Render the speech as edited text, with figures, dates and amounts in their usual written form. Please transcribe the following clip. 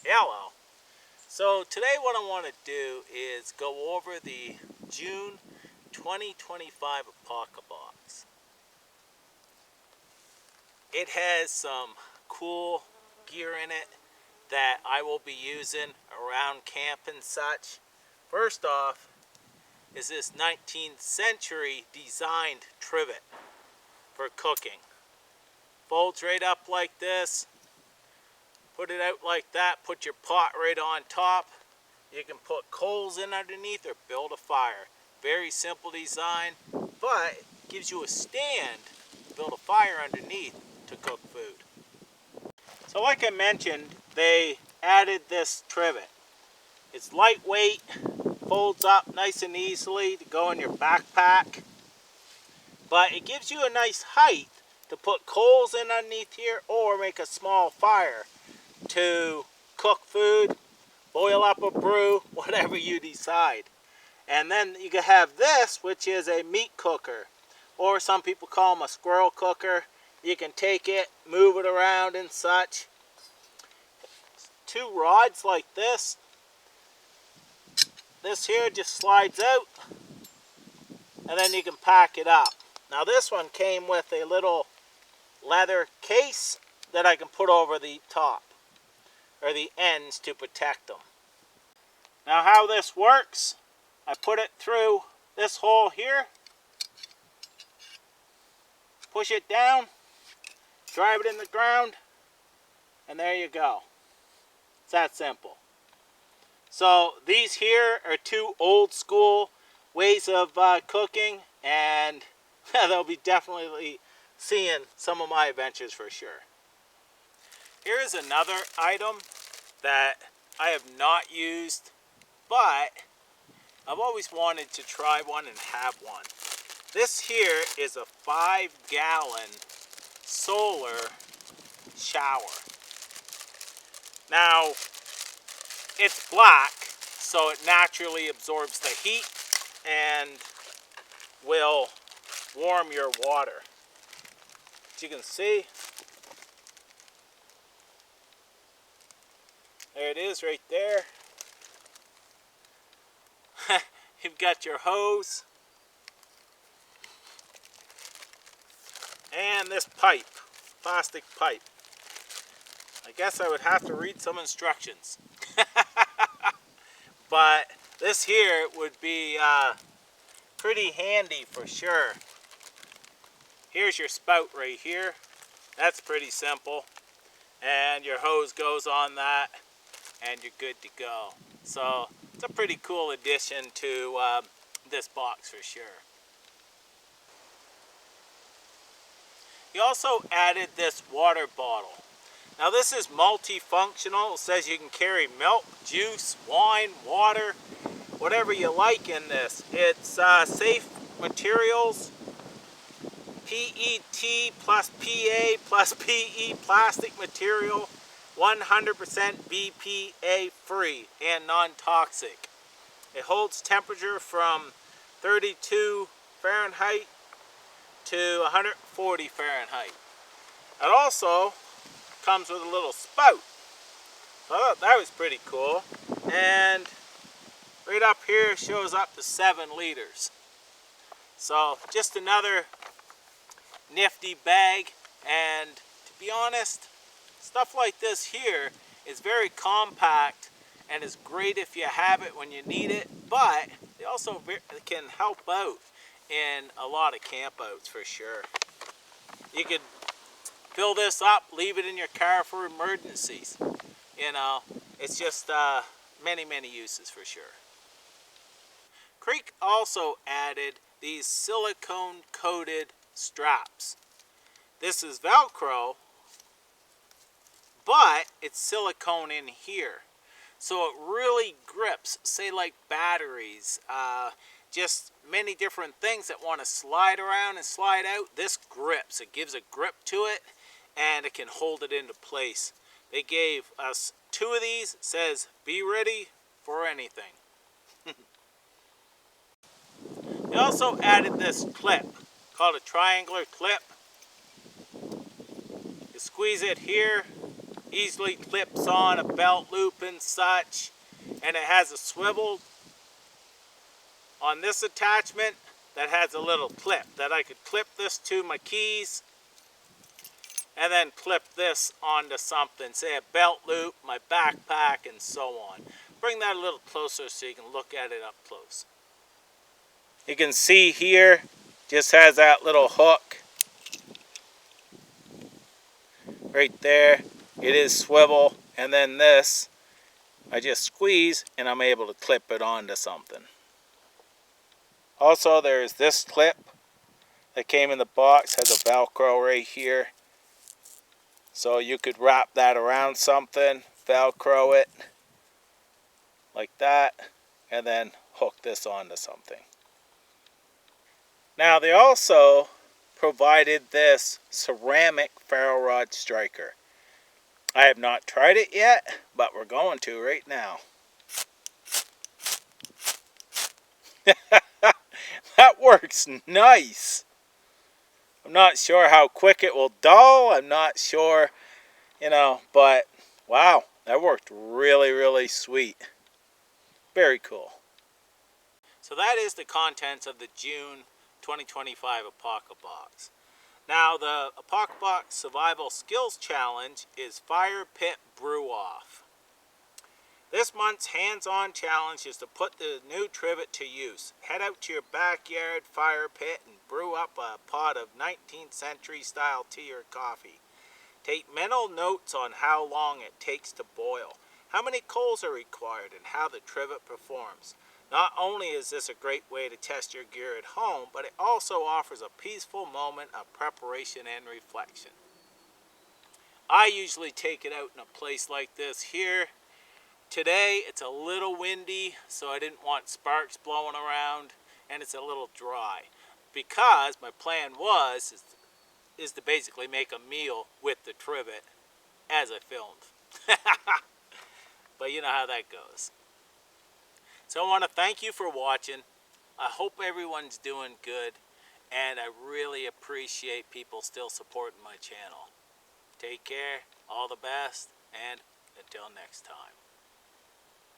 Hello. So today what I want to do is go over the June 2025 Apocobox. It has some cool gear in it that I will be using around camp and such. First off is this 19th century designed trivet for cooking. Folds right up like this. Put it out like that, put your pot right on top. You can put coals in underneath or build a fire. Very simple design, but gives you a stand to build a fire underneath to cook food. So like I mentioned, they added this trivet. It's lightweight, folds up nice and easily to go in your backpack, but it gives you a nice height to put coals in underneath here or make a small fire to cook food, boil up a brew, whatever you decide. And then you can have this, which is a meat cooker, or some people call them a squirrel cooker. You can take it, move it around and such. Two rods like this. This here just slides out, and then you can pack it up. Now this one came with a little leather case that I can put over the top, or the ends, to protect them. Now how this works, I put it through this hole here, push it down, drive it in the ground, and there you go. It's that simple. So these here are two old school ways of cooking, and they'll be definitely seeing some of my adventures for sure. Here is another item that I have not used, but I've always wanted to try one and have one. This here is a 5-gallon solar shower. Now, it's black, so it naturally absorbs the heat and will warm your water. As you can see, there it is right there. You've got your hose and this pipe, plastic pipe. I guess I would have to read some instructions. But this here would be pretty handy for sure. Here's your spout right here. That's pretty simple. And your hose goes on that and you're good to go. So it's a pretty cool addition to this box for sure. He also added this water bottle. Now this is multifunctional. It says you can carry milk, juice, wine, water, whatever you like in this. It's safe materials, PET plus PA plus PE plastic material, 100% BPA free and non-toxic. It holds temperature from 32 Fahrenheit to 140 Fahrenheit. It also comes with a little spout. So I thought that was pretty cool. And right up here shows up to 7 liters. So just another nifty bag, and to be honest, stuff like this here is very compact and is great if you have it when you need it, but they also can help out in a lot of campouts for sure. You could fill this up, leave it in your car for emergencies. You know, it's just many uses for sure. Creek also added these silicone coated straps. This is Velcro, but it's silicone in here. So it really grips, say like batteries, just many different things that want to slide around and slide out. This grips, it gives a grip to it and it can hold it into place. They gave us 2 of these. It says, be ready for anything. They also added this clip called a triangular clip. You squeeze it here, easily clips on a belt loop and such, and it has a swivel on this attachment that has a little clip that I could clip this to my keys and then clip this onto something, say a belt loop, my backpack, and so on. Bring that a little closer so you can look at it up close. You can see here, just has that little hook right there. It is swivel, and then this, I just squeeze and I'm able to clip it onto something. Also, there's this clip that came in the box, has a Velcro right here. So you could wrap that around something, Velcro it like that, and then hook this onto something. Now they also provided this ceramic ferro rod striker. I have not tried it yet, but we're going to right now. That works nice. I'm not sure how quick it will dull. I'm not sure, but wow, that worked really, really sweet. Very cool. So that is the contents of the June 2025 Apocobox. Now the Apocobox Survival Skills Challenge is Fire Pit Brew Off. This month's hands-on challenge is to put the new trivet to use. Head out to your backyard fire pit and brew up a pot of 19th century style tea or coffee. Take mental notes on how long it takes to boil, how many coals are required, and how the trivet performs. Not only is this a great way to test your gear at home, but it also offers a peaceful moment of preparation and reflection. I usually take it out in a place like this here. Today it's a little windy, so I didn't want sparks blowing around, and it's a little dry. Because my plan is to basically make a meal with the trivet as I filmed. But you know how that goes. So I want to thank you for watching. I hope everyone's doing good, and I really appreciate people still supporting my channel. Take care, all the best, and until next time.